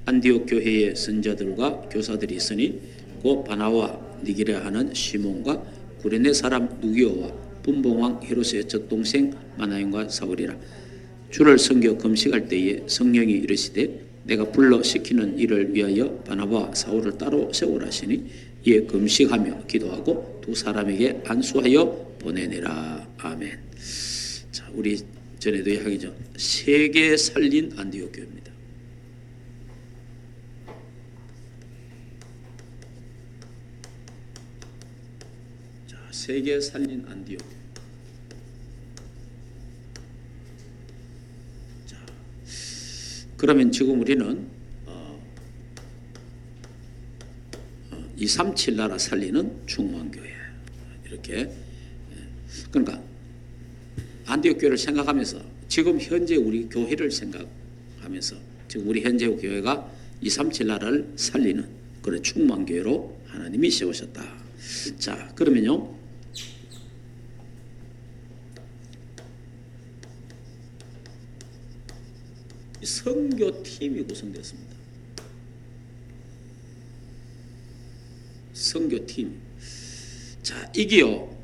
안디옥 교회의 선자들과 교사들이 있으니 곧 바나와 니게라 하는 시몬과 구레네 사람 누기오와 분봉왕 헤롯의 젖동생 마나연과 사울이라. 주를 섬겨 금식할 때에 성령이 이르시되 내가 불러 시키는 일을 위하여 바나바와 사울을 따로 세우라 하시니 이에 금식하며 기도하고 두 사람에게 안수하여 보내내라. 아멘. 자, 우리 전에도 이야기죠. 세계 살린 안디옥 교회입니다. 자, 세계 살린 안디옥. 자, 그러면 지금 우리는 237 나라 살리는 중원교회 이렇게. 그러니까 안디옥 교회를 생각하면서 지금 현재 우리 교회를 생각하면서 지금 우리 현재 교회가 237 나라를 살리는 그런 충만교회로 하나님이 세우셨다. 자, 그러면요, 선교팀이 구성되었습니다. 선교팀. 자, 이게요,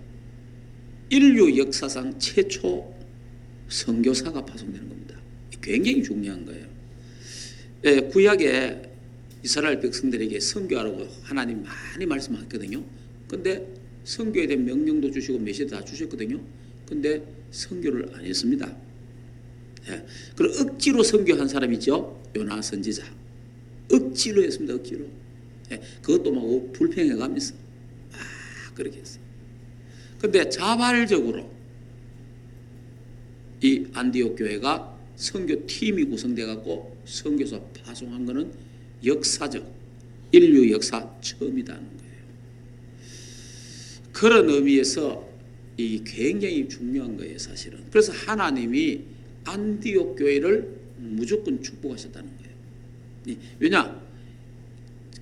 인류 역사상 최초 선교사가 파송되는 겁니다. 굉장히 중요한 거예요. 예, 구약에 이스라엘 백성들에게 선교하라고 하나님 많이 말씀하셨거든요. 근데 선교에 대한 명령도 주시고 메시지도 다 주셨거든요. 근데 선교를 안 했습니다. 예, 그리고 억지로 선교한 사람 있죠. 요나 선지자. 억지로 했습니다. 억지로. 예, 그것도 막 불평해가면서 그렇게 했어요. 근데 자발적으로 이 안디옥 교회가 선교팀이 구성돼 갖고 선교사 파송한 거는 역사적, 인류 역사 처음이라는 거예요. 그런 의미에서 이 굉장히 중요한 거예요, 사실은. 그래서 하나님이 안디옥 교회를 무조건 축복하셨다는 거예요. 왜냐?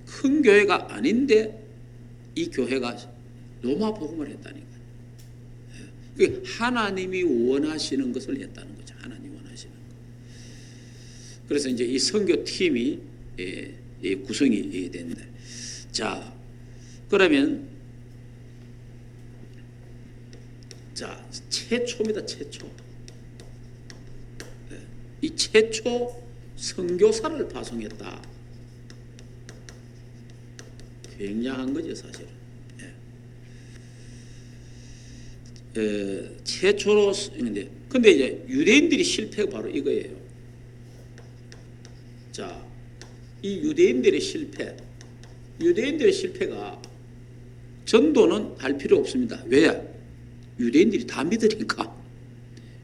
큰 교회가 아닌데 이 교회가 로마 복음을 했다니까요. 하나님이 원하시는 것을 했다는 거죠. 하나님 원하시는 것. 그래서 이제 이 선교팀이 구성이 된다. 자, 그러면 자, 최초입니다. 최초. 이 최초 선교사를 파송했다. 굉장한 거죠, 사실은. 최초로 있는데, 근데 이제 유대인들이 실패가 바로 이거예요. 자, 이 유대인들의 실패가 전도는 할 필요 없습니다. 왜? 유대인들이 다 믿으니까.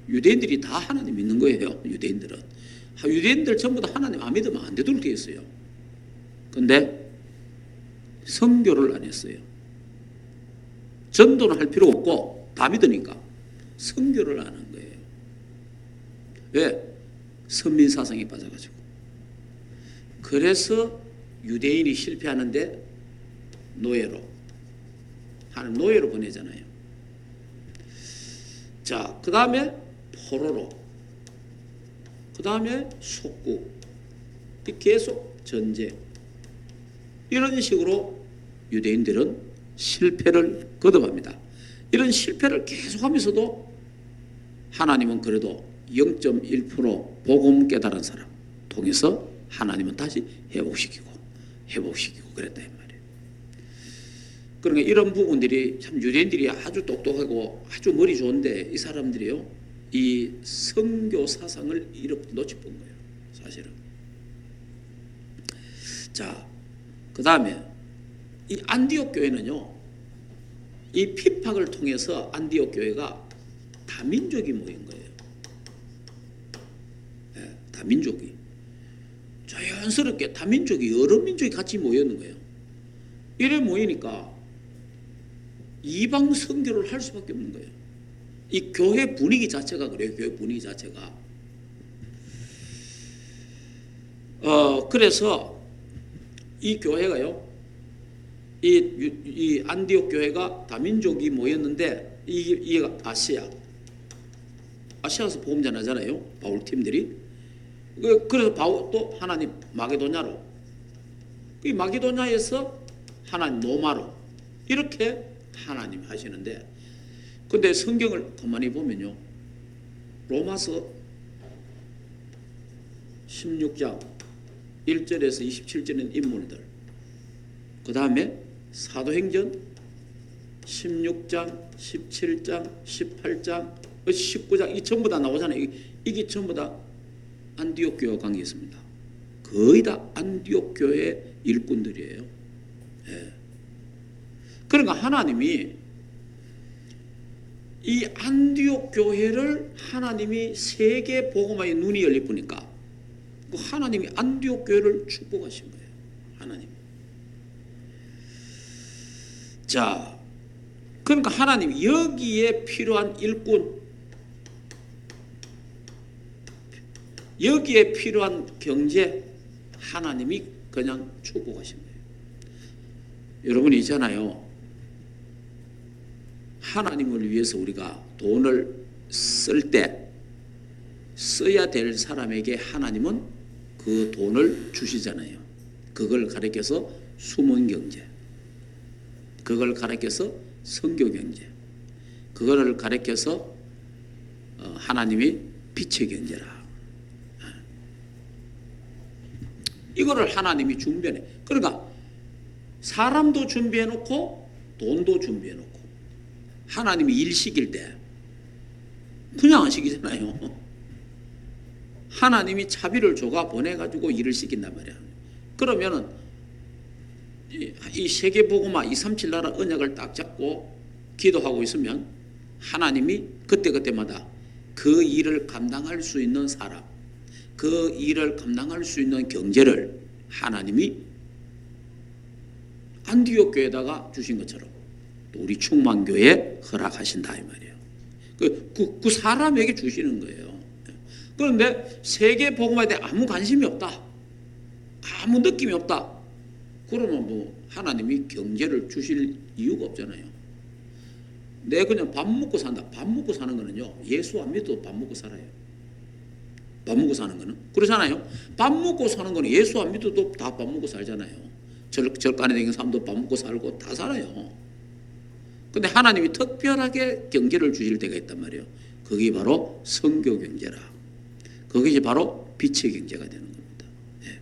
유대인들이 다 하나님 믿는 거예요. 유대인들 전부 다 하나님 안 믿으면 안 되도록 되어 있어요. 근데 선교를 안 했어요. 전도는 할 필요 없고 다 믿으니까 선교를 안 한 거예요. 왜? 선민사상에 빠져가지고. 그래서 유대인이 실패하는데 노예로 노예로 보내잖아요. 자, 그 다음에 포로로, 그 다음에 속국, 계속 전쟁, 이런 식으로 유대인들은 실패를 거듭합니다. 이런 실패를 계속하면서도 하나님은 그래도 0.1% 복음 깨달은 사람 통해서 하나님은 다시 회복시키고 그랬다 이 말이에요. 그러니까 이런 부분들이 참 유대인들이 아주 똑똑하고 아주 머리 좋은데 이 사람들이요, 이 선교 사상을 이렇게 놓쳐본 거예요, 사실은. 자, 그 다음에 이 안디옥 교회는요, 이 핍박을 통해서 안디옥 교회가 다민족이 모인 거예요. 네, 다민족이. 자연스럽게 다민족이, 여러 민족이 같이 모였는 거예요. 이래 모이니까 이방 선교를 할 수밖에 없는 거예요. 이 교회 분위기 자체가 그래요. 교회 분위기 자체가. 그래서 이 교회가요, 이 안디옥 교회가 다민족이 모였는데 이게 아시아에서 복음 전하잖아요. 바울 팀들이. 그래서 바울 또 하나님 마게도냐로, 이 마게도냐에서 하나님 로마로, 이렇게 하나님 하시는데, 근데 성경을 가만히 보면요, 로마서 16장 1절에서 27절인 인물들, 그 다음에 사도행전 16장, 17장, 18장, 19장, 이 전부 다 나오잖아요. 이게 전부 다 안디옥 교회와 관계 있습니다. 거의 다 안디옥 교회 일꾼들이에요. 예. 그러니까 하나님이 이 안디옥 교회를 하나님이 세계 복음화의 눈이 열릴 뿐이니까 하나님이 안디옥 교회를 축복하신 거예요. 하나님. 자, 그러니까 하나님 여기에 필요한 일꾼, 여기에 필요한 경제, 하나님이 그냥 축복하신 거예요. 여러분 있잖아요, 하나님을 위해서 우리가 돈을 쓸 때 써야 될 사람에게 하나님은 그 돈을 주시잖아요. 그걸 가리켜서 숨은 경제, 그걸 가리켜서 선교 경제, 그거를 가리켜서 하나님이 빛의 경제라. 이거를 하나님이 준비해. 그러니까 사람도 준비해 놓고 돈도 준비해 놓고, 하나님이 일 시킬 때 그냥 안 시키잖아요. 하나님이 차비를 줘가 보내가지고 일을 시킨단 말이야. 그러면은 이 세계복음화 237 나라 언약을 딱 잡고 기도하고 있으면 하나님이 그때그때마다 그 일을 감당할 수 있는 사람, 그 일을 감당할 수 있는 경제를 하나님이 안디옥 교회에다가 주신 것처럼 또 우리 충만교회에 허락하신다 이 말이에요. 그 사람에게 주시는 거예요. 그런데 세계복음화에 대해 아무 관심이 없다, 아무 느낌이 없다, 그러면 뭐 하나님이 경제를 주실 이유가 없잖아요. 내 그냥 밥 먹고 산다. 밥 먹고 사는 거는요, 예수 안 믿어도 밥 먹고 살아요. 밥 먹고 사는 거는 그러잖아요. 밥 먹고 사는 거는 예수 안 믿어도 다 밥 먹고 살잖아요. 절간에 다니는 사람도 밥 먹고 살고 다 살아요. 근데 하나님이 특별하게 경제를 주실 때가 있단 말이에요. 그게 바로 선교 경제라. 그것이 바로 빛의 경제가 되는 겁니다. 예.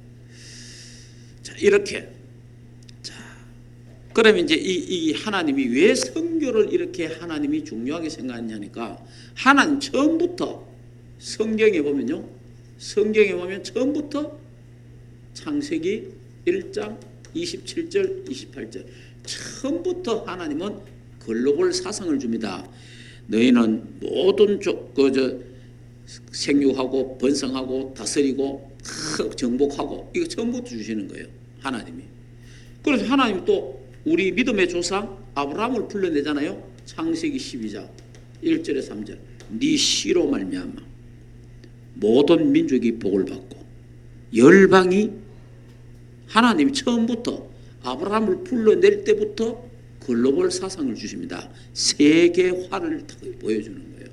자, 이렇게. 자, 그러면 이제 이 하나님이 왜 선교를 이렇게 하나님이 중요하게 생각하냐니까, 하나님 처음부터 성경에 보면요, 성경에 보면 처음부터 창세기 1장 27절 28절 처음부터 하나님은 글로벌 사상을 줍니다. 너희는 모든 생육하고 번성하고 다스리고 정복하고, 이거 처음부터 주시는 거예요, 하나님이. 그래서 하나님 또 우리 믿음의 조상 아브라함을 불러내잖아요. 창세기 12장 1절에 3절 네 씨로 말미암아 모든 민족이 복을 받고, 열방이, 하나님이 처음부터 아브라함을 불러낼 때부터 글로벌 사상을 주십니다. 세계화를 보여주는 거예요.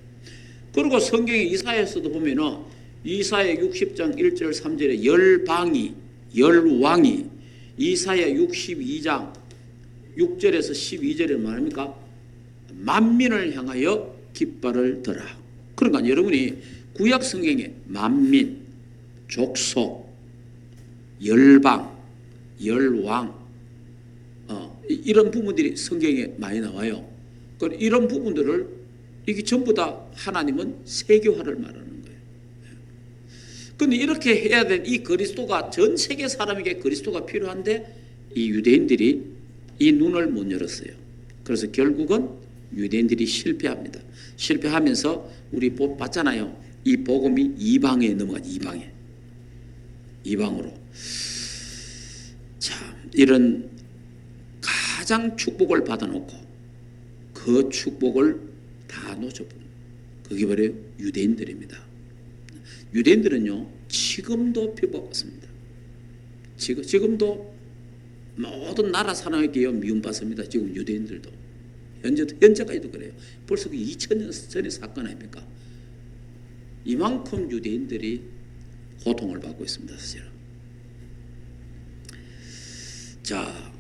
그리고 성경의 이사야에서도 보면은 이사야 60장 1절 3절에 열방이, 열왕이, 이사야 62장 6절에서 12절에 말합니까? 만민을 향하여 깃발을 들어. 그러니까 여러분이 구약 성경에 만민, 족속, 열방, 열왕, 이런 부분들이 성경에 많이 나와요. 이런 부분들을 이게 전부 다 하나님은 세계화를 말하는 거예요. 그런데 이렇게 해야 될 이 그리스도가 전 세계 사람에게 그리스도가 필요한데 이 유대인들이 이 눈을 못 열었어요. 그래서 결국은 유대인들이 실패합니다. 실패하면서 우리 봤잖아요. 이 복음이 이방에 넘어간, 이방으로. 자, 이런 가장 축복을 받아놓고 그 축복을 다 놓쳐버린, 그게 바로 유대인들입니다. 유대인들은요 지금도 핍박받습니다. 지금도 모든 나라 사람에게 미움받습니다. 지금 유대인들도 현재까지도 그래요. 벌써 그 2000년 전의 사건 아닙니까? 이만큼 유대인들이 고통을 받고 있습니다. 사실은. 자,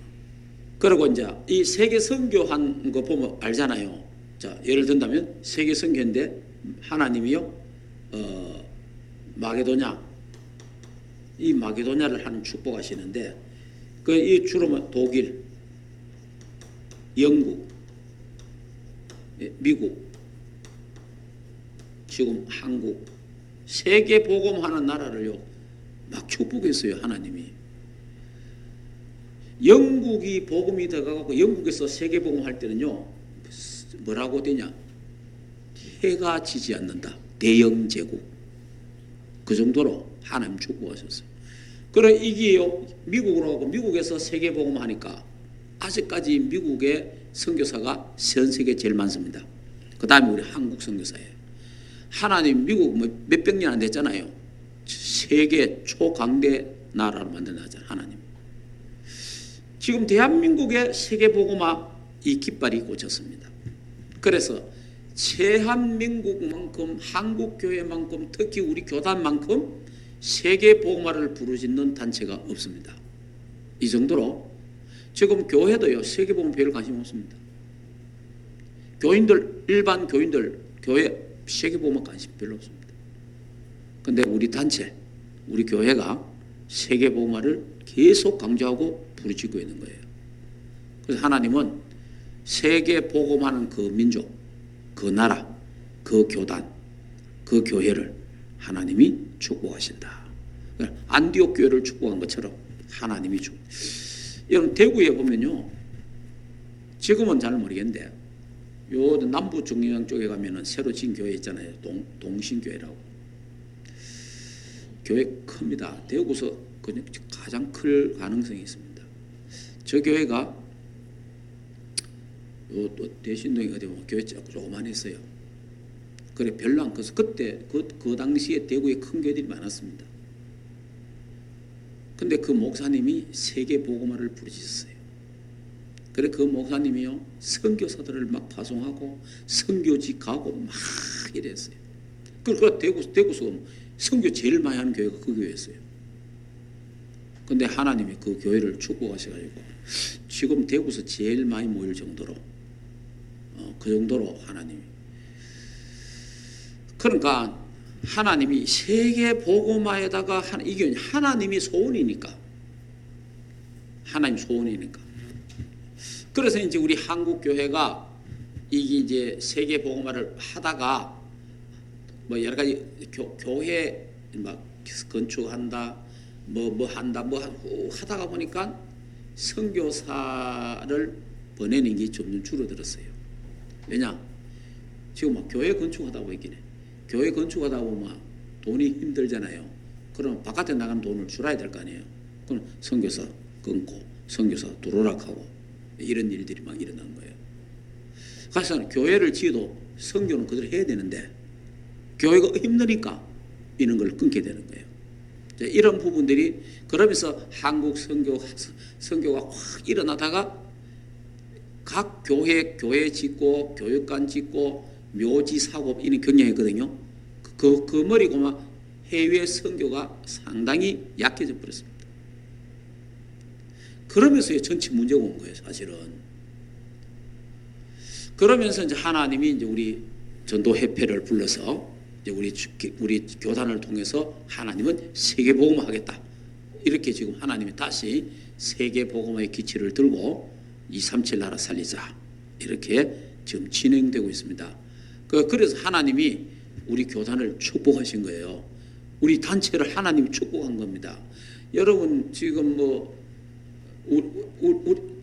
그리고 이제 이 세계 선교한 거 보면 알잖아요. 자, 예를 든다면 세계 선교인데 하나님이요, 마게도냐, 이 마게도냐를 하는 축복하시는데, 그 이 주로 독일, 영국, 미국, 지금 한국, 세계 복음하는 나라를요 막 축복했어요. 하나님이. 영국이 복음이 들어가고 영국에서 세계 복음할 때는요 뭐라고 되냐, 해가 지지 않는다. 대영 제국. 그 정도로 하나님 축복하셨어요. 그래 이게요 미국으로 가고 미국에서 세계 복음하니까 아직까지 미국의 선교사가 전 세계 제일 많습니다. 그 다음에 우리 한국 선교사예요. 하나님 미국 뭐 몇백 년 안 됐잖아요. 세계 초강대 나라로 만들어놨잖아요. 하나님. 지금 대한민국의 세계복음화 이 깃발이 꽂혔습니다. 그래서 대한민국만큼 한국교회만큼 특히 우리 교단만큼 세계복음화를 부르짖는 단체가 없습니다. 이 정도로 지금 교회도요 세계복음 별 관심 없습니다. 교인들 일반 교인들 교회 세계복음화 관심 별로 없습니다. 근데 우리 단체 우리 교회가 세계복음화를 계속 강조하고 부르짖고 있는 거예요. 그래서 하나님은 세계 복음하는 그 민족, 그 나라, 그 교단, 그 교회를 하나님이 축복하신다. 안디옥 교회를 축복한 것처럼 하나님이 여러분 대구에 보면요, 지금은 잘 모르겠는데 요 남부 중앙 쪽에 가면은 새로 진 교회 있잖아요. 동신교회라고. 교회 큽니다. 대구서 그냥 가장 클 가능성이 있습니다. 저 교회가 요 또 대신동에 어디 보면 교회 조그만했어요. 그래 별로 안 커서 그때 그 당시에 대구에 큰 교회들이 많았습니다. 근데 그 목사님이 세계 복음화를 부르짖었어요. 그래 그 목사님이요 선교사들을 막 파송하고 선교지 가고 막 이랬어요. 그리고 대구서 선교 제일 많이 하는 교회가 그 교회였어요. 근데 하나님이 그 교회를 축복하셔가지고 지금 대구서 제일 많이 모일 정도로 그 정도로 하나님이. 그러니까 하나님이 세계 복음화에다가 이게 하나님이 소원이니까. 하나님 소원이니까. 그래서 이제 우리 한국 교회가 이게 이제 세계 복음화를 하다가 뭐 여러 가지 교회 막 건축한다, 뭐 한다, 하다가 보니까 선교사를 보내는 게 점점 줄어들었어요. 왜냐? 지금 막 교회 건축하다 보이긴 해. 교회 건축하다 보면 돈이 힘들잖아요. 그럼 바깥에 나가는 돈을 줄여야 될 거 아니에요. 그럼 선교사 끊고 선교사 두루락하고 이런 일들이 막 일어난 거예요. 그래서 교회를 지어도 선교는 그대로 해야 되는데 교회가 힘드니까 이런 걸 끊게 되는 거예요. 이런 부분들이 그러면서 한국 선교가 확 일어나다가 각 교회 짓고 교육관 짓고 묘지 사고 이런 경영했거든요. 그 머리고만 해외 선교가 상당히 약해져 버렸습니다. 그러면서 전체 문제가 온 거예요, 사실은. 그러면서 이제 하나님이 이제 우리 전도협회를 불러서 이제 우리 교단을 통해서 하나님은 세계 복음화하겠다. 이렇게 지금 하나님이 다시 세계 복음화의 기치를 들고 237 나라 살리자. 이렇게 지금 진행되고 있습니다. 그래서 하나님이 우리 교단을 축복하신 거예요. 우리 단체를 하나님이 축복한 겁니다. 여러분 지금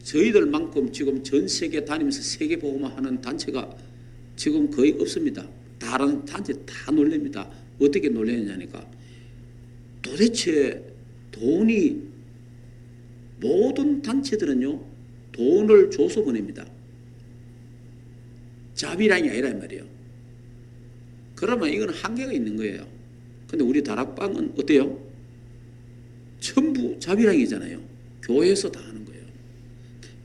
저희들만큼 지금 전 세계 다니면서 세계 복음화하는 단체가 지금 거의 없습니다. 다른 단체 다 놀랍니다. 어떻게 놀라냐니까 도대체 돈이 모든 단체들은요 돈을 줘서 보냅니다. 자비랑이 아니라 말이에요. 그러면 이건 한계가 있는 거예요. 근데 우리 다락방은 어때요? 전부 자비랑이잖아요. 교회에서 다 하는 거예요.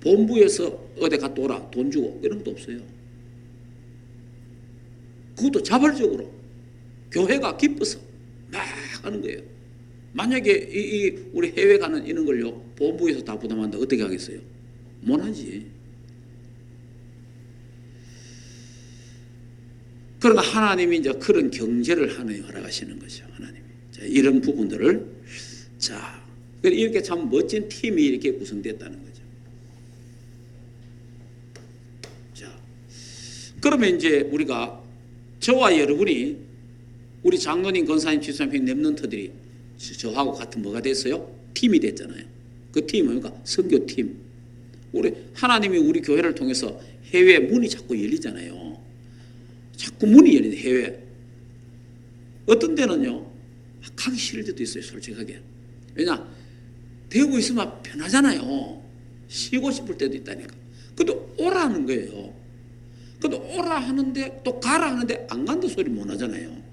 본부에서 어디 갔다 오라 돈 주고 이런 것도 없어요. 그것도 자발적으로 교회가 기뻐서 막 하는 거예요. 만약에 우리 해외 가는 이런 걸요 본부에서 다 부담한다 어떻게 하겠어요? 못하지. 그러나 하나님이 이제 그런 경제를 하나님 허락하시는 거죠. 하나님이. 자, 이런 부분들을 자 이렇게 참 멋진 팀이 이렇게 구성됐다는 거죠. 자, 그러면 이제 우리가 저와 여러분이 우리 장로님, 권사님, 집사님, 랩런트들이 저하고 같은 뭐가 됐어요? 팀이 됐잖아요. 그 팀은 뭡니까? 선교팀. 우리 하나님이 우리 교회를 통해서 해외 문이 자꾸 열리잖아요. 자꾸 문이 열리는 해외. 어떤 데는요 가기 싫을 때도 있어요. 솔직하게. 왜냐? 되고 있으면 편하잖아요. 쉬고 싶을 때도 있다니까. 근데 오라는 거예요. 근데 오라 하는데 또 가라 하는데 안 간다 소리 못 하잖아요.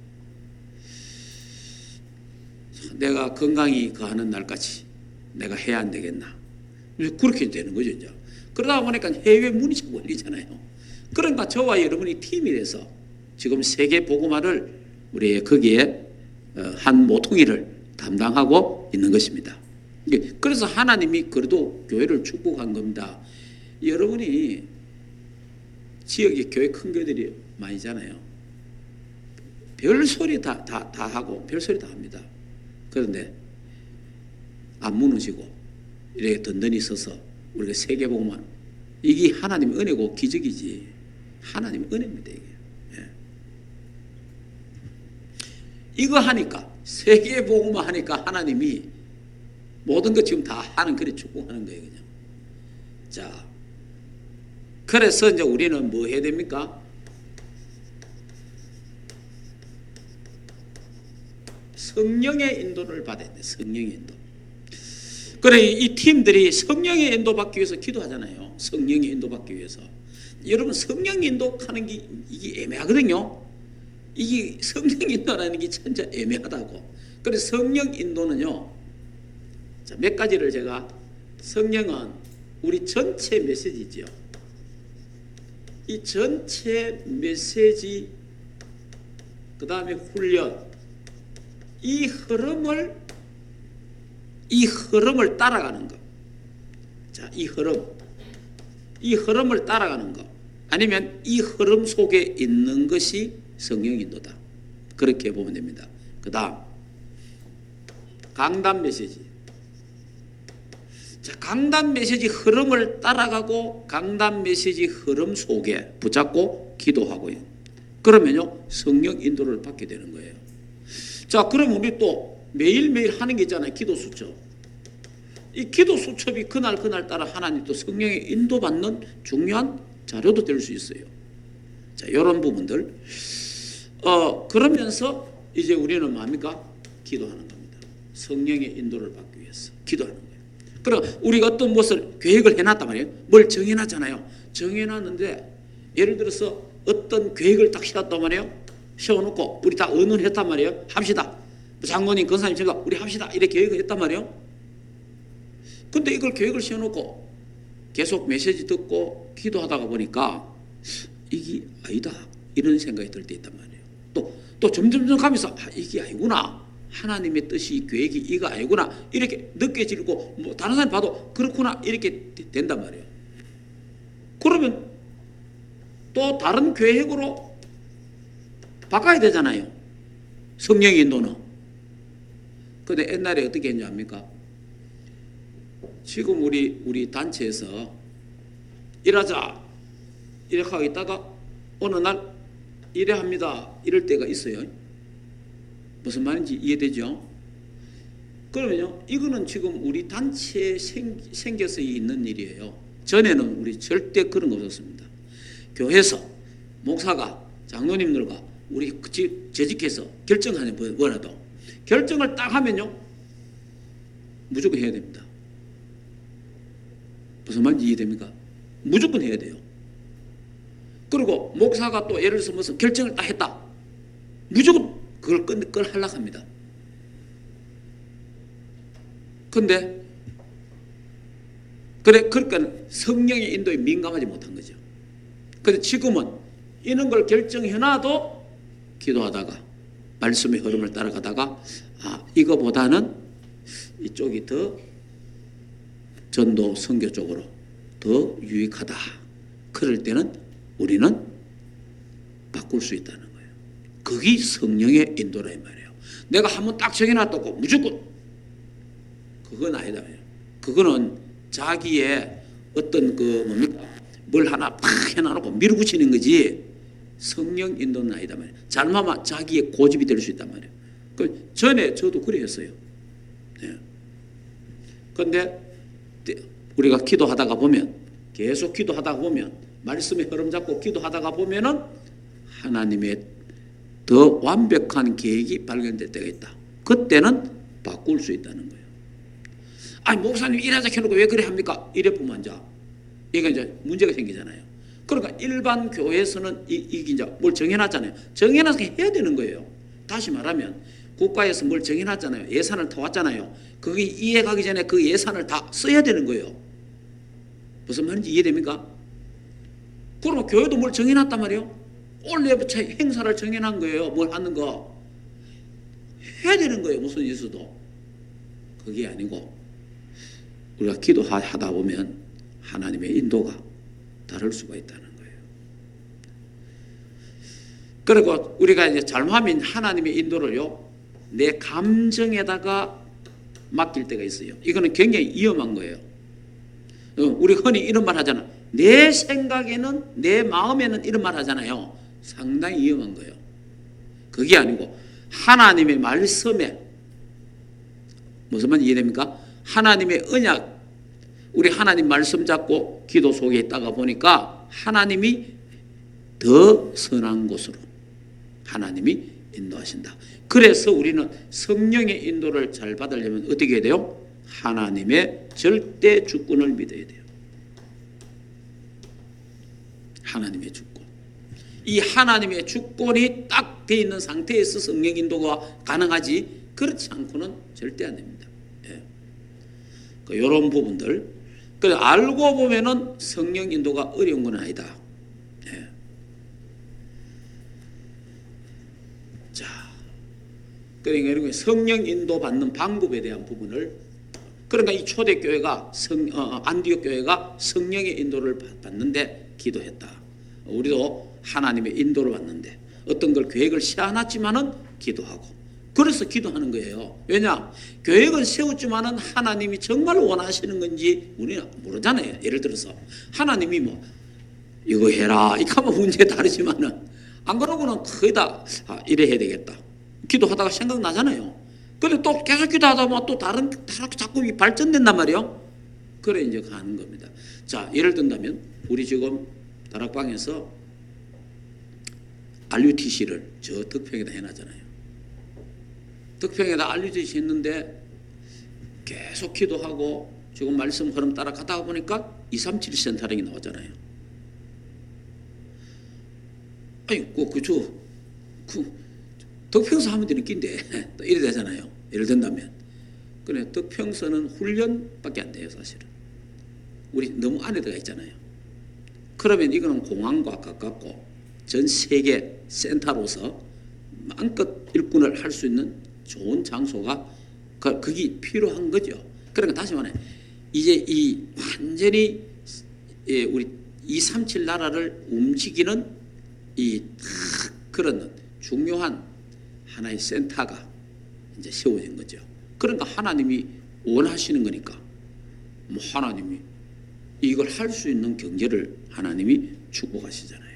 내가 건강히 거하는 날까지 내가 해야 안 되겠나. 그렇게 되는 거죠. 이제. 그러다 보니까 해외 문이 자꾸 열리잖아요. 그러니까 저와 여러분이 팀이 돼서 지금 세계 복음화를 우리 거기에 한 모퉁이를 담당하고 있는 것입니다. 그래서 하나님이 그래도 교회를 축복한 겁니다. 여러분이 지역에 교회 큰 교회들이 많이잖아요. 별소리 다 하고 별소리 다 합니다. 그런데 안 무너지고 이렇게 든든히 서서 우리가 세계복음화 이게 하나님의 은혜고 기적이지. 하나님의 은혜입니다. 이게. 예. 이거 하니까 세계복음화 하니까 하나님이 모든 것 지금 다 하는 그래 축복하는 거예요. 그냥. 자, 그래서 이제 우리는 뭐 해야 됩니까? 성령의 인도를 받아야 돼. 성령의 인도. 그래 이 팀들이 성령의 인도 받기 위해서 기도하잖아요. 성령의 인도 받기 위해서. 여러분 성령 인도하는 게 이게 애매하거든요. 이게 성령 인도라는 게 진짜 애매하다고. 그래서 성령 인도는요. 자, 몇 가지를 제가 성령은 우리 전체 메시지죠. 이 전체 메시지 그 다음에 훈련 이 흐름을 따라가는 것. 자, 이 흐름을 따라가는 것. 아니면 이 흐름 속에 있는 것이 성령 인도다. 그렇게 보면 됩니다. 그 다음 강단 메시지. 자, 강단 메시지 흐름을 따라가고 강단 메시지 흐름 속에 붙잡고 기도하고요. 그러면요 성령 인도를 받게 되는 거예요. 자, 그럼 우리 또 매일매일 하는 게 있잖아요. 기도 수첩. 이 기도 수첩이 그날 따라 하나님 또 성령의 인도받는 중요한 자료도 될 수 있어요. 자, 이런 부분들. 그러면서 이제 우리는 뭡니까? 기도하는 겁니다. 성령의 인도를 받기 위해서 기도하는 거예요. 그럼 우리가 어떤 것을 계획을 해놨단 말이에요. 뭘 정해놨잖아요. 정해놨는데 예를 들어서 어떤 계획을 딱 세웠단 말이에요. 세워놓고 우리 다 의논했단 말이에요. 합시다. 장로님, 권사님, 제가 우리 합시다. 이렇게 계획을 했단 말이에요. 근데 이걸 계획을 세워놓고 계속 메시지 듣고 기도하다가 보니까 이게 아니다. 이런 생각이 들 때 있단 말이에요. 또 점점 가면서 이게 아니구나. 하나님의 뜻이 계획이 이거 아니구나. 이렇게 느껴지고 뭐 다른 사람 봐도 그렇구나. 이렇게 된단 말이에요. 그러면 또 다른 계획으로 바꿔야 되잖아요. 성령의 인도는. 근데 옛날에 어떻게 했냐 합니까? 지금 우리 단체에서 일하자 이렇게 하고 있다가 어느 날 이래 합니다. 이럴 때가 있어요. 무슨 말인지 이해되죠? 그러면요 이거는 지금 우리 단체에 생겨서 있는 일이에요. 전에는 우리 절대 그런 거 없었습니다. 교회에서 목사가 장로님들과 우리 재직해서 결정하는 뭐라도 결정을 딱 하면요 무조건 해야 됩니다. 무슨 말인지 이해됩니까? 무조건 해야 돼요. 그리고 목사가 또 예를 들어서 무슨 결정을 딱 했다. 무조건 그걸 하려고 합니다. 근데 그러니까 성령의 인도에 민감하지 못한 거죠. 근데 지금은 이런 걸 결정해놔도 기도하다가 말씀의 흐름을 따라가다가 이거보다는 이쪽이 더 전도 선교 쪽으로 더 유익하다. 그럴 때는 우리는 바꿀 수 있다는 거예요. 그게 성령의 인도라 이 말이에요. 내가 한번 딱 정해놨다고 무조건 그건 아니다. 그거는 자기의 어떤 그 뭡니까 뭘 하나 팍 해놔놓고 밀어붙이는 거지 성령 인도는 아니다 말이에요. 잘못하면 자기의 고집이 될 수 있단 말이에요. 그 전에 저도 그래 했어요. 그런데 우리가 기도하다가 보면 계속 기도하다가 보면 말씀의 흐름 잡고 기도하다가 보면은 하나님의 더 완벽한 계획이 발견될 때가 있다. 그때는 바꿀 수 있다는 거예요. 아니 목사님 일하자 해놓고 왜 그래 합니까? 이래 보면 이게 이제 문제가 생기잖아요. 그러니까 일반 교회에서는 이게 이제 뭘 정해놨잖아요. 정해놔서 해야 되는 거예요. 다시 말하면 국가에서 뭘 정해놨잖아요. 예산을 터왔잖아요. 그게 이해가기 전에 그 예산을 다 써야 되는 거예요. 무슨 말인지 이해됩니까? 그러면 교회도 뭘 정해놨단 말이에요. 올레부터 행사를 정해놓은 거예요. 뭘 하는 거 해야 되는 거예요. 무슨 일수도. 그게 아니고 우리가 기도하다 보면 하나님의 인도가 다를 수가 있다는 거예요. 그리고 우리가 이제 잘못하면 하나님의 인도를요 내 감정에다가 맡길 때가 있어요. 이거는 굉장히 위험한 거예요. 우리 흔히 이런 말 하잖아. 내 생각에는 내 마음에는 이런 말 하잖아요. 상당히 위험한 거예요. 그게 아니고 하나님의 말씀에 무슨 말인지 이해됩니까? 하나님의 언약 우리 하나님 말씀 잡고 기도 속에 있다가 보니까 하나님이 더 선한 곳으로 하나님이 인도하신다. 그래서 우리는 성령의 인도를 잘 받으려면 어떻게 해야 돼요? 하나님의 절대 주권을 믿어야 돼요. 하나님의 주권. 이 하나님의 주권이 딱 돼 있는 상태에서 성령 인도가 가능하지 그렇지 않고는 절대 안 됩니다. 예. 이런 부분들. 그래 알고 보면은 성령 인도가 어려운 건 아니다. 예. 자, 그러니까 성령 인도 받는 방법에 대한 부분을 그러니까 이 초대교회가 안디옥 교회가 성령의 인도를 받는데 기도했다. 우리도 하나님의 인도를 받는데 어떤 걸 계획을 세워놨지만은 기도하고 그래서 기도하는 거예요. 왜냐? 계획은 세웠지만은 하나님이 정말 원하시는 건지 우리는 모르잖아요. 예를 들어서 하나님이 뭐 이거 해라 이렇게 하면 문제 다르지만은 안 그러고는 거의 다 이래 해야 되겠다. 기도하다가 생각나잖아요. 근데 또 계속 기도하다 보면 또 다른 자꾸 발전된단 말이에요. 그래 이제 가는 겁니다. 자, 예를 든다면 우리 지금 다락방에서 RUTC를 저 덕평에다 해놨잖아요. 덕평에다 RUTC 했는데 계속 기도하고 지금 말씀 흐름 따라 가다가 보니까 237 센터링이 나왔잖아요. 아니, 덕평서 하면 되는 낀데 또 이래 되잖아요. 예를 든다면. 그래, 덕평서는 훈련밖에 안 돼요, 사실은. 우리 너무 안에 들어가 있잖아요. 그러면 이거는 공항과 가깝고 전 세계 센터로서 마음껏 일꾼을 할 수 있는 좋은 장소가 그게 필요한 거죠. 그러니까 다시 말해 이제 이 완전히 우리 237 나라를 움직이는 이 그런 중요한 하나의 센터가 이제 세워진 거죠. 그러니까 하나님이 원하시는 거니까 뭐 하나님이 이걸 할 수 있는 경제를 하나님이 축복하시잖아요.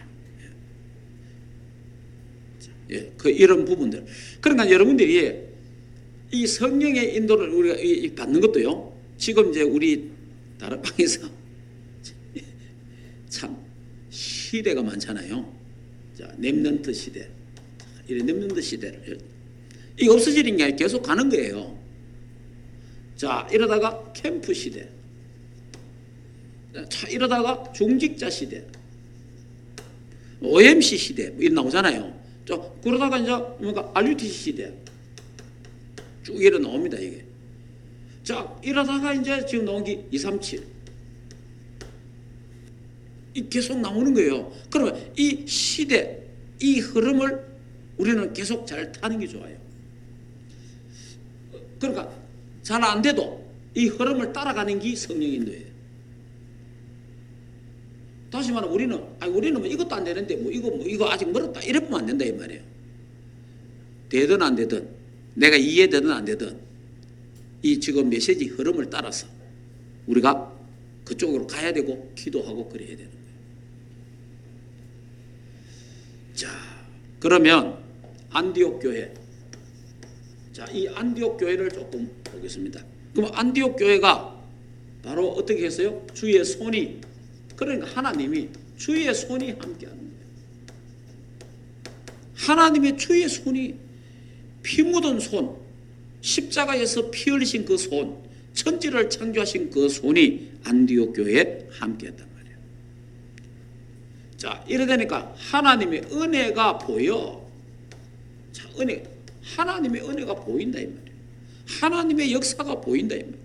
예, 이런 부분들. 그러니까 여러분들이 이 성령의 인도를 우리가 받는 것도요. 지금 이제 우리 다락방에서 참 시대가 많잖아요. 자, 렘넌트 시대. 이런 렘넌트 시대를 이게 없어지는 게 아니라 계속 가는 거예요. 자, 이러다가 캠프 시대. 자, 이러다가 중직자 시대. OMC 시대 뭐 이런 나오잖아요. 자, 그러다가 이제 뭔가 RUTC 시대 쭉 이래 나옵니다 이게. 자, 이러다가 이제 지금 나온 게 237 이 계속 나오는 거예요. 그러면 이 시대, 이 흐름을 우리는 계속 잘 타는 게 좋아요. 그러니까 잘 안 돼도 이 흐름을 따라가는 게 성령 인도예요. 다시 말하면 우리는 뭐 이것도 안 되는데 이거 아직 멀었다 이러면 안 된다 이 말이에요. 되든 안 되든 내가 이해되든 안 되든 이 지금 메시지 흐름을 따라서 우리가 그쪽으로 가야 되고 기도하고 그래야 되는 거예요. 자, 그러면 안디옥 교회. 자, 이 안디옥 교회를 조금 보겠습니다. 그럼 안디옥 교회가 바로 어떻게 했어요? 주의 손이, 그러니까 하나님이 주의 손이 함께하는 거예요. 하나님의 주의 손이 피 묻은 손, 십자가에서 피 흘리신 그 손, 천지를 창조하신 그 손이 안디옥 교회에 함께했단 말이에요. 자, 이래 되니까 하나님의 은혜가 보여. 자, 하나님의 은혜가 보인다 이 말이에요. 하나님의 역사가 보인다 이 말이에요.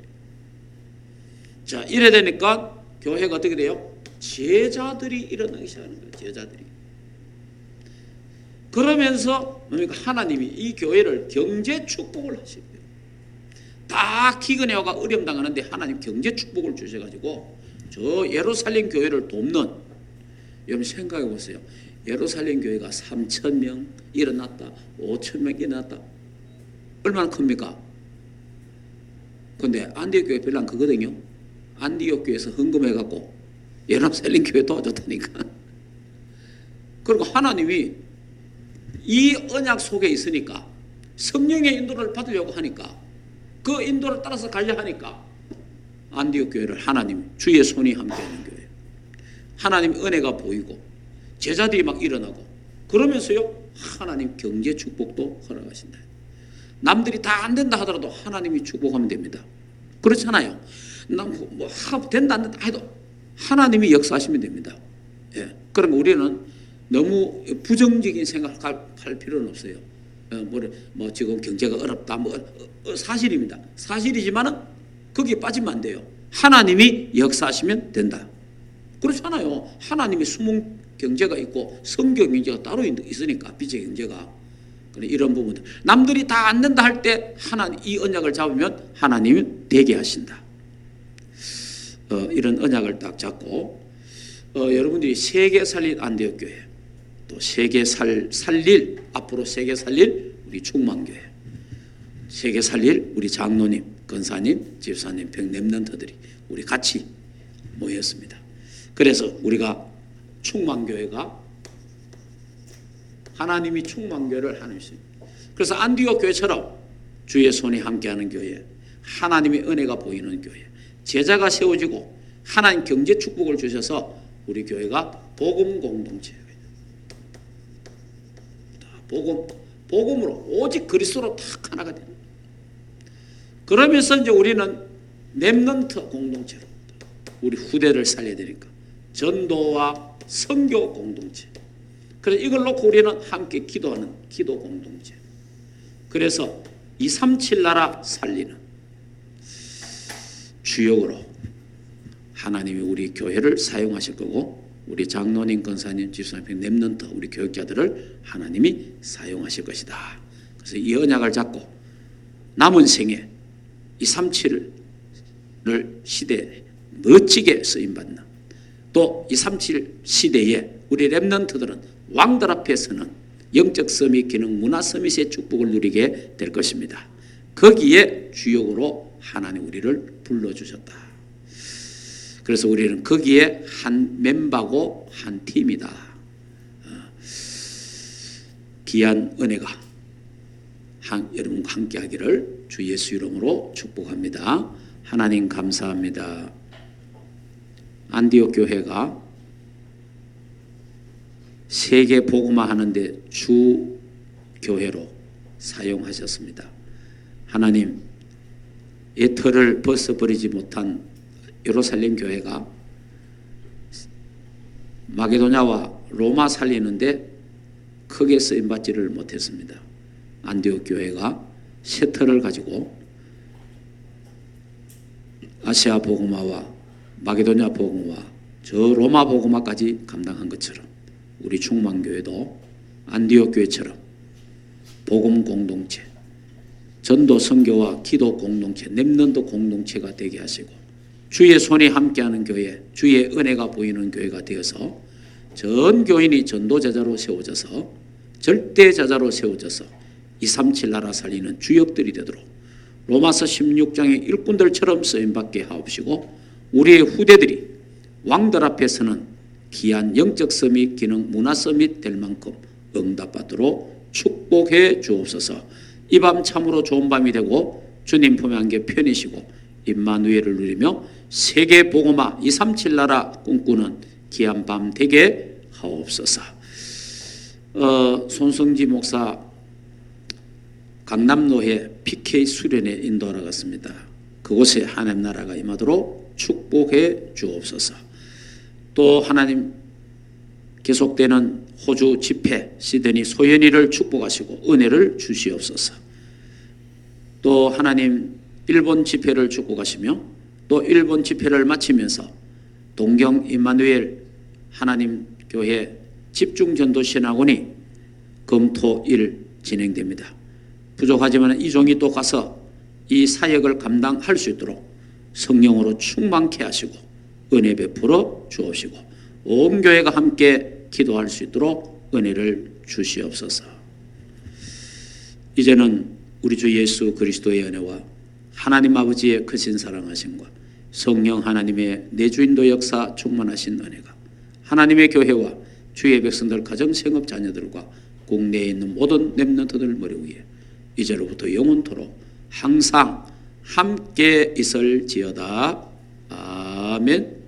자, 이래 되니까 교회가 어떻게 돼요? 제자들이 일어나기 시작하는 거예요. 제자들이. 그러면서 그러니까 하나님이 이 교회를 경제 축복을 하시는 거예요. 다 기근해와가 어려움 당하는데 하나님 경제 축복을 주셔가지고 저 예루살렘 교회를 돕는, 여러분 생각해 보세요. 예루살렘 교회가 3,000명 일어났다, 5,000명 일어났다. 얼마나 큽니까? 근데 안디옥 교회 별로 안 크거든요. 안디옥 교회에서 헌금해갖고 예루살렘 교회 도와줬다니까. 그리고 하나님이 이 언약 속에 있으니까 성령의 인도를 받으려고 하니까 그 인도를 따라서 가려 하니까 안디옥 교회를 하나님 주의 손이 함께하는 교회, 하나님 은혜가 보이고 제자들이 막 일어나고 그러면서요 하나님 경제 축복도 허락하신다. 남들이 다 안 된다 하더라도 하나님이 축복하면 됩니다. 그렇잖아요. 뭐 된다 안 된다 해도 하나님이 역사하시면 됩니다. 예. 그러면 우리는 너무 부정적인 생각할 필요는 없어요. 뭐 지금 경제가 어렵다, 사실입니다. 사실이지만은 거기에 빠지면 안 돼요. 하나님이 역사하시면 된다. 그렇잖아요. 하나님이 숨은 경제가 있고 성경 경제가 따로 있으니까 빛의 경제가. 이런 부분들 남들이 다 안 된다 할 때 하나님 이 언약을 잡으면 하나님이 되게 하신다. 이런 언약을 딱 잡고 여러분들이 세계 살릴 안디옥 교회, 또 세계 살릴 앞으로 세계 살릴 우리 충만교회, 세계 살릴 우리 장로님, 권사님, 집사님, 렘넌트들이 우리 같이 모였습니다. 그래서 우리가 충만교회가 하나님이 충만교회를 하는 것입니다. 그래서 안디옥 교회처럼 주의 손이 함께하는 교회, 하나님의 은혜가 보이는 교회, 제자가 세워지고 하나님 경제 축복을 주셔서 우리 교회가 복음 공동체예요. 복음으로 오직 그리스도로 딱 하나가 됩니다. 그러면서 이제 우리는 렘넌트 공동체로 우리 후대를 살려야 되니까 전도와 선교 공동체. 그래서 이걸 놓고 우리는 함께 기도하는 기도 공동체. 그래서 237 나라 살리는 주역으로 하나님이 우리 교회를 사용하실 거고 우리 장로님, 권사님, 집사님, 렘넌트 우리 교육자들을 하나님이 사용하실 것이다. 그래서 이 언약을 잡고 남은 생에 237을 시대에 멋지게 쓰임받는, 또 237 시대에 우리 렘넌트들은 왕들 앞에서는 영적 서밋 기능 문화 서밋의 축복을 누리게 될 것입니다. 거기에 주역으로 하나님 우리를 불러주셨다. 그래서 우리는 거기에 한 멤버고 한 팀이다. 귀한 은혜가 여러분과 함께하기를 주 예수 이름으로 축복합니다. 하나님 감사합니다. 안디옥 교회가 세계 복음화 하는데 주 교회로 사용하셨습니다. 하나님, 예틀을 벗어버리지 못한 예루살렘 교회가 마게도냐와 로마 살리는데 크게 쓰임받지를 못했습니다. 안디옥 교회가 셔틀을 가지고 아시아 복음화와 마게도냐 복음화, 저 로마 복음화까지 감당한 것처럼 우리 충만교회도 안디옥 교회처럼 복음 공동체, 전도 선교와 기도 공동체, 렘넌트 공동체가 되게 하시고 주의 손이 함께하는 교회, 주의 은혜가 보이는 교회가 되어서 전 교인이 전도제자로 세워져서 절대제자로 세워져서 237 나라 살리는 주역들이 되도록 로마서 16장의 일꾼들처럼 쓰임받게 하옵시고 우리의 후대들이 왕들 앞에서는 귀한 영적 서밋 기능 문화 서밋 될 만큼 응답받도록 축복해 주옵소서. 이 밤 참으로 좋은 밤이 되고 주님 품에 안겨 편히시고 임마누엘을 누리며 세계 복음화 237 나라 꿈꾸는 귀한 밤 되게 하옵소서. 손성지 목사 강남노회 PK 수련회 인도하러 갔습니다. 그곳에 하나님 나라가 임하도록 축복해 주옵소서. 또 하나님 계속되는 호주 집회 시드니 소연이를 축복하시고 은혜를 주시옵소서. 또 하나님 일본 집회를 축복하시며 또 일본 집회를 마치면서 동경 임마누엘 하나님 교회 집중전도신학원이 금토일 진행됩니다. 부족하지만 이 종이 또 가서 이 사역을 감당할 수 있도록 성령으로 충만케 하시고 은혜 베풀어 주옵시고 온 교회가 함께 기도할 수 있도록 은혜를 주시옵소서. 이제는 우리 주 예수 그리스도의 은혜와 하나님 아버지의 크신 사랑하심과 성령 하나님의 내주인도 역사 충만하신 은혜가 하나님의 교회와 주의 백성들 가정 생업 자녀들과 국내에 있는 모든 렘넌트들 머리 위에 이제로부터 영원토록 항상 함께 있을지어다. 아멘.